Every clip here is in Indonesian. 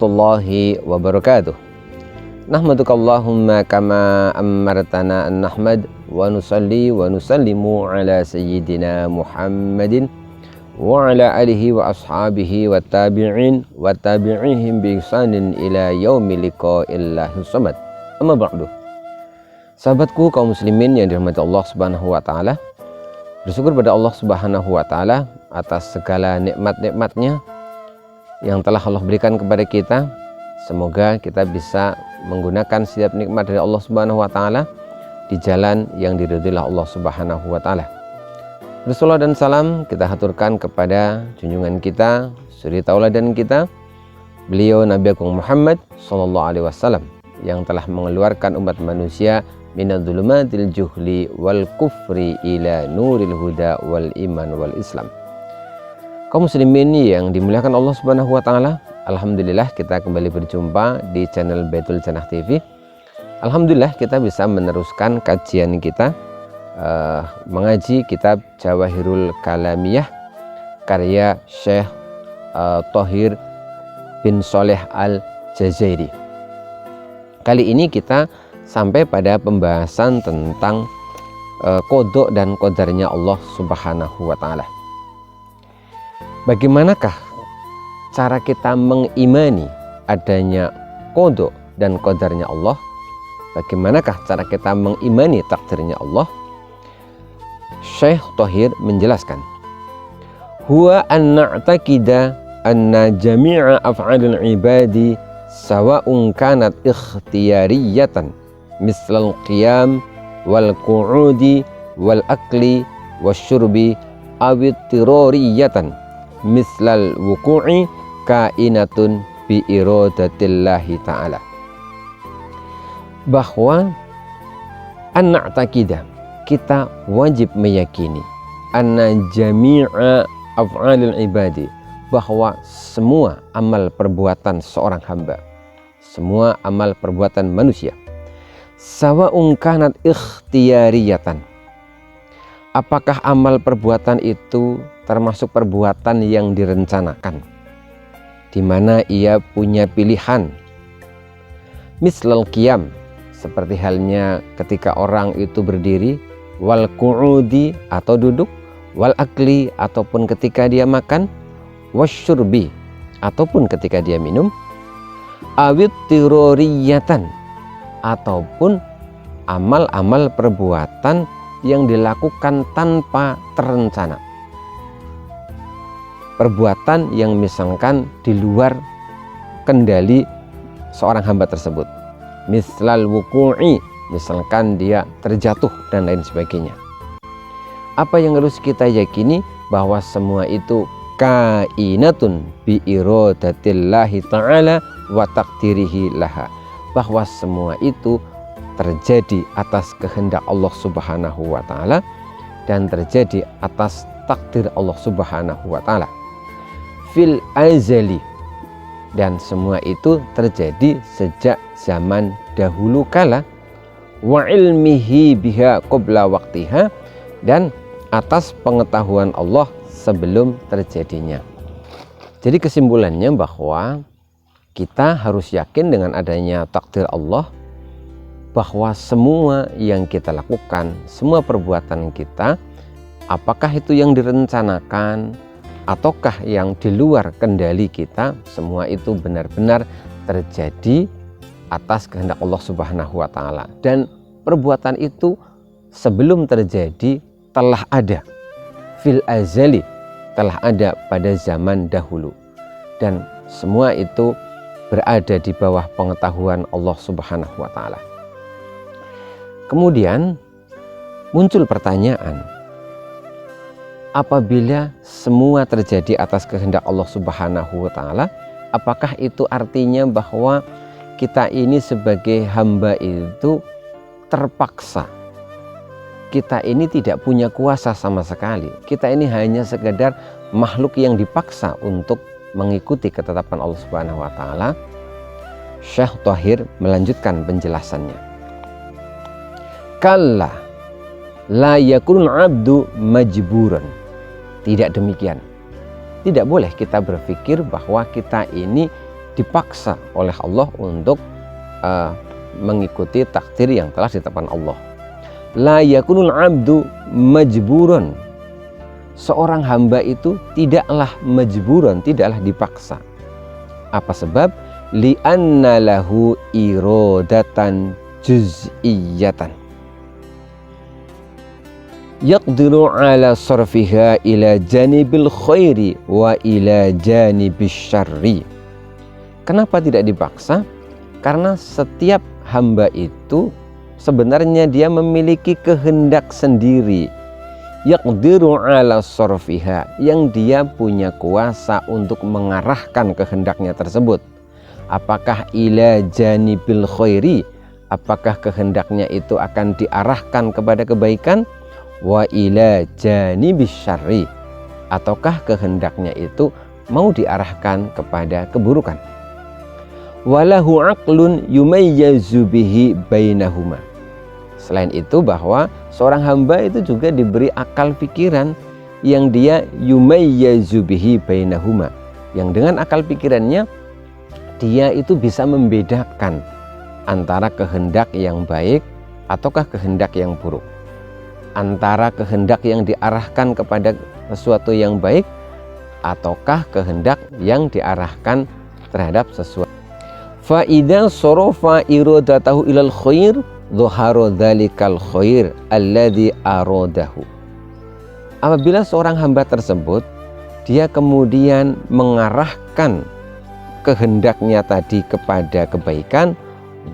warahmatullahi wabarakatuh. Nahmaduka Allahumma kama amartana an nahmad wa nusalli wa nusallimu ala sayyidina Muhammadin wa ala alihi wa ashabihi wa tabi'in wa tabi'ihim bi ihsanin ila yaumi liqa'illahi samad. Amma ba'du. Sahabatku kaum muslimin yang dirahmati Allah Subhanahu wa taala, bersyukur pada Allah Subhanahu wa taala atas segala nikmat-nikmatnya yang telah Allah berikan kepada kita. Semoga kita bisa menggunakan setiap nikmat dari Allah Subhanahu wa taala di jalan yang diridhoi Allah Subhanahu wa taala. Bersalawat dan salam kita haturkan kepada junjungan kita, suri tauladan kita, beliau Nabi Agung Muhammad sallallahu alaihi wasallam yang telah mengeluarkan umat manusia minadz-dzulumatil juhli wal kufri ila nuril huda wal iman wal islam. Kaum muslimin yang dimuliakan Allah Subhanahu wa taala, alhamdulillah kita kembali berjumpa di channel Baitul Jannah TV. Alhamdulillah kita bisa meneruskan kajian kita mengaji kitab Jawahirul Kalamiyah karya Syekh Thohir bin Sholeh Al-Jazairi. Kali ini kita sampai pada pembahasan tentang qada dan qadarnya Allah Subhanahu wa taala. Bagaimanakah cara kita mengimani adanya qada dan qadarnya Allah? Bagaimanakah cara kita mengimani takdirnya Allah? Syekh Thohir menjelaskan, huwa an na'taqida anna jami'a af'alil ibadi sawa'un kanat ikhtiyariyatan mislal qiyam wal qu'udi wal akli wasyurbi awit tiroriyatan mislal wuku'i kainatun bi iradatillahi ta'ala. Bahwa an na'taqida, kita wajib meyakini anna jami'a af'alil ibadi, bahwa semua amal perbuatan seorang hamba, semua amal perbuatan manusia, sawa'un kanat ikhtiyariyatan, apakah amal perbuatan itu termasuk perbuatan yang direncanakan, di mana ia punya pilihan, mislal qiyam, seperti halnya ketika orang itu berdiri, wal qu'udi atau duduk, wal akli ataupun ketika dia makan, wasyurbi ataupun ketika dia minum, awit tiroriyatan ataupun amal-amal perbuatan yang dilakukan tanpa terencana, perbuatan yang misalkan di luar kendali seorang hamba tersebut, mislal wuku'i, misalkan dia terjatuh dan lain sebagainya. Apa yang harus kita yakini? Bahwa semua itu kainatun bi iradatillahi ta'ala wa taqdirihi laha, bahwa semua itu terjadi atas kehendak Allah Subhanahu wa taala dan terjadi atas takdir Allah Subhanahu wa taala fil azali, dan semua itu terjadi sejak zaman dahulu kala, wa ilmihi biha qabla waqtiha, dan atas pengetahuan Allah sebelum terjadinya. Jadi kesimpulannya bahwa kita harus yakin dengan adanya takdir Allah, bahwa semua yang kita lakukan, semua perbuatan kita, apakah itu yang direncanakan ataukah yang di luar kendali kita, semua itu benar-benar terjadi atas kehendak Allah Subhanahu wa taala, dan perbuatan itu sebelum terjadi telah ada fil azali, telah ada pada zaman dahulu, dan semua itu berada di bawah pengetahuan Allah Subhanahu wa taala. Kemudian muncul pertanyaan, apabila semua terjadi atas kehendak Allah Subhanahu wa taala, apakah itu artinya bahwa kita ini sebagai hamba itu terpaksa? Kita ini tidak punya kuasa sama sekali. Kita ini hanya sekedar makhluk yang dipaksa untuk mengikuti ketetapan Allah Subhanahu wa taala. Syekh Thohir melanjutkan penjelasannya. Kalla la yakunul abdu majburan. Tidak demikian. Tidak boleh kita berpikir bahwa kita ini dipaksa oleh Allah untuk mengikuti takdir yang telah ditetapkan Allah. La yakunul abdu majburan. Seorang hamba itu tidaklah majburan, tidaklah dipaksa. Apa sebab? Li'anna lahu irodatan juz'iyatan yaqdiru ala sarfiha ila janibil khairi wa ila janibis syarri. Kenapa tidak dipaksa? Karena setiap hamba itu sebenarnya dia memiliki kehendak sendiri, yaqdiru ala sarfiha, yang dia punya kuasa untuk mengarahkan kehendaknya tersebut. Apakah ila janibil khairi, apakah kehendaknya itu akan diarahkan kepada kebaikan, wa ila janibis syarri, ataukah kehendaknya itu mau diarahkan kepada keburukan. Walahu aqlun yumayyazu bihi bainahuma. Selain itu bahwa seorang hamba itu juga diberi akal pikiran yang dia yumayyazu bihi bainahuma, yang dengan akal pikirannya dia itu bisa membedakan antara kehendak yang baik ataukah kehendak yang buruk, antara kehendak yang diarahkan kepada sesuatu yang baik ataukah kehendak yang diarahkan terhadap sesuatu. Fa idza sarafa iradatahu ilal khair dhahara dzalikal khair alladzi aradahu. Apabila seorang hamba tersebut dia kemudian mengarahkan kehendaknya tadi kepada kebaikan,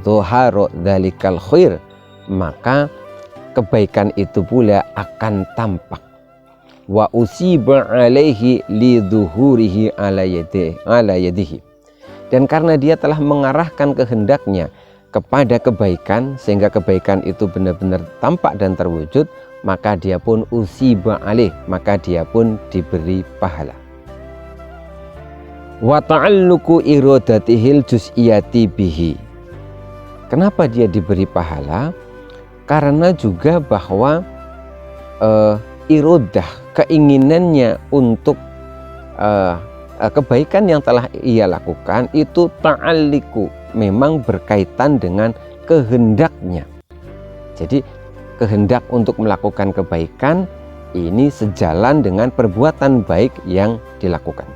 dhahara dzalikal khair, maka kebaikan itu pula akan tampak. Wa usiba alaihi lidzuhurihi ala yadihi. Dan karena dia telah mengarahkan kehendaknya kepada kebaikan sehingga kebaikan itu benar-benar tampak dan terwujud, maka dia pun usiba alaih, maka dia pun diberi pahala. Wa ta'alluqu iradatihil juz'iyati bihi. Kenapa dia diberi pahala? Karena juga bahwa iradah, keinginannya untuk kebaikan yang telah ia lakukan itu ta'alliqu, memang berkaitan dengan kehendaknya. Jadi kehendak untuk melakukan kebaikan ini sejalan dengan perbuatan baik yang dilakukan.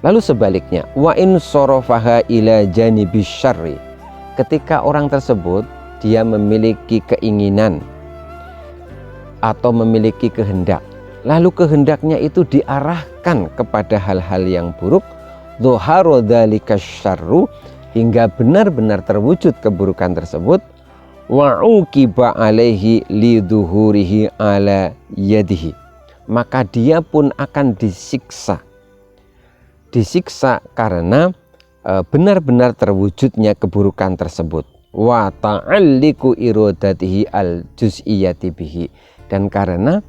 Lalu sebaliknya, wa in sarafaha ila janibis syarri, ketika orang tersebut dia memiliki keinginan atau memiliki kehendak, lalu kehendaknya itu diarahkan kepada hal-hal yang buruk, dhahara dzalika syarru, hingga benar-benar terwujud keburukan tersebut, wa uqiba alaihi lidzuhurihi ala yadihi, maka dia pun akan disiksa karena benar-benar terwujudnya keburukan tersebut. Wa ta'alliqu iradatihi al juz'iyati bihi, dan karena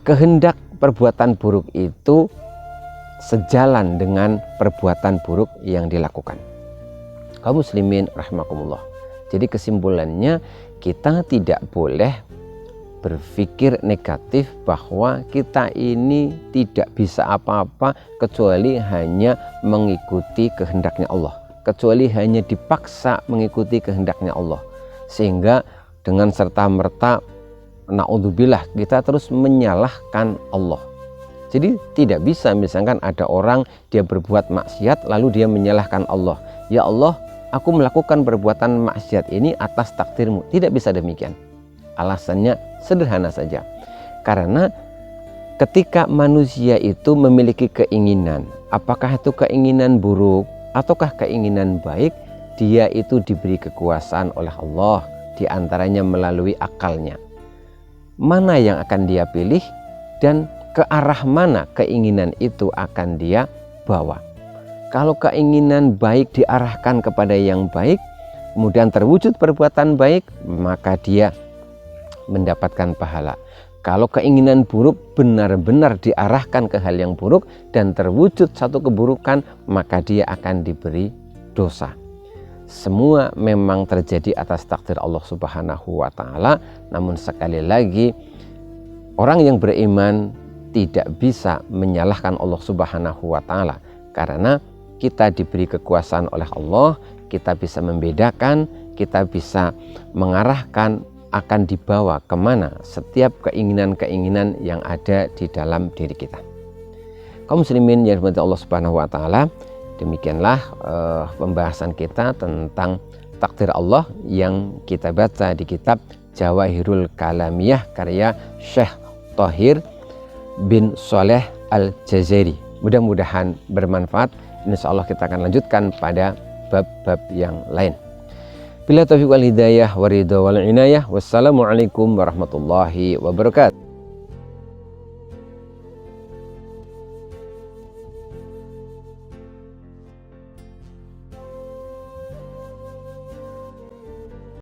kehendak perbuatan buruk itu sejalan dengan perbuatan buruk yang dilakukan. Kaum muslimin rahimakumullah. Jadi kesimpulannya, kita tidak boleh berpikir negatif bahwa kita ini tidak bisa apa-apa kecuali hanya mengikuti kehendaknya Allah, kecuali hanya dipaksa mengikuti kehendaknya Allah, sehingga dengan serta-merta na'udzubillah kita terus menyalahkan Allah. Jadi tidak bisa misalkan ada orang dia berbuat maksiat lalu dia menyalahkan Allah. Ya Allah, aku melakukan perbuatan maksiat ini atas takdirmu. Tidak bisa demikian. Alasannya sederhana saja. Karena ketika manusia itu memiliki keinginan, apakah itu keinginan buruk ataukah keinginan baik, dia itu diberi kekuasaan oleh Allah, diantaranya melalui akalnya. Mana yang akan dia pilih dan ke arah mana keinginan itu akan dia bawa. Kalau keinginan baik diarahkan kepada yang baik, kemudian terwujud perbuatan baik, maka dia mendapatkan pahala. Kalau keinginan buruk benar-benar diarahkan ke hal yang buruk dan terwujud satu keburukan, maka dia akan diberi dosa. Semua memang terjadi atas takdir Allah Subhanahu wa Ta'ala. Namun sekali lagi, orang yang beriman tidak bisa menyalahkan Allah Subhanahu wa Ta'ala, karena kita diberi kekuasaan oleh Allah, kita bisa membedakan, kita bisa mengarahkan akan dibawa kemana setiap keinginan-keinginan yang ada di dalam diri kita. Kaum muslimin yang dirahmati Allah Subhanahu wa taala, demikianlah pembahasan kita tentang takdir Allah yang kita baca di kitab Jawahirul Kalamiyah karya Syekh Thohir bin Sholeh Al-Jazairi. Mudah-mudahan bermanfaat. Insyaallah kita akan lanjutkan pada bab-bab yang lain. Bila taufiq wal hidayah wa ridha wal inayah. Wassalamualaikum warahmatullahi wabarakatuh.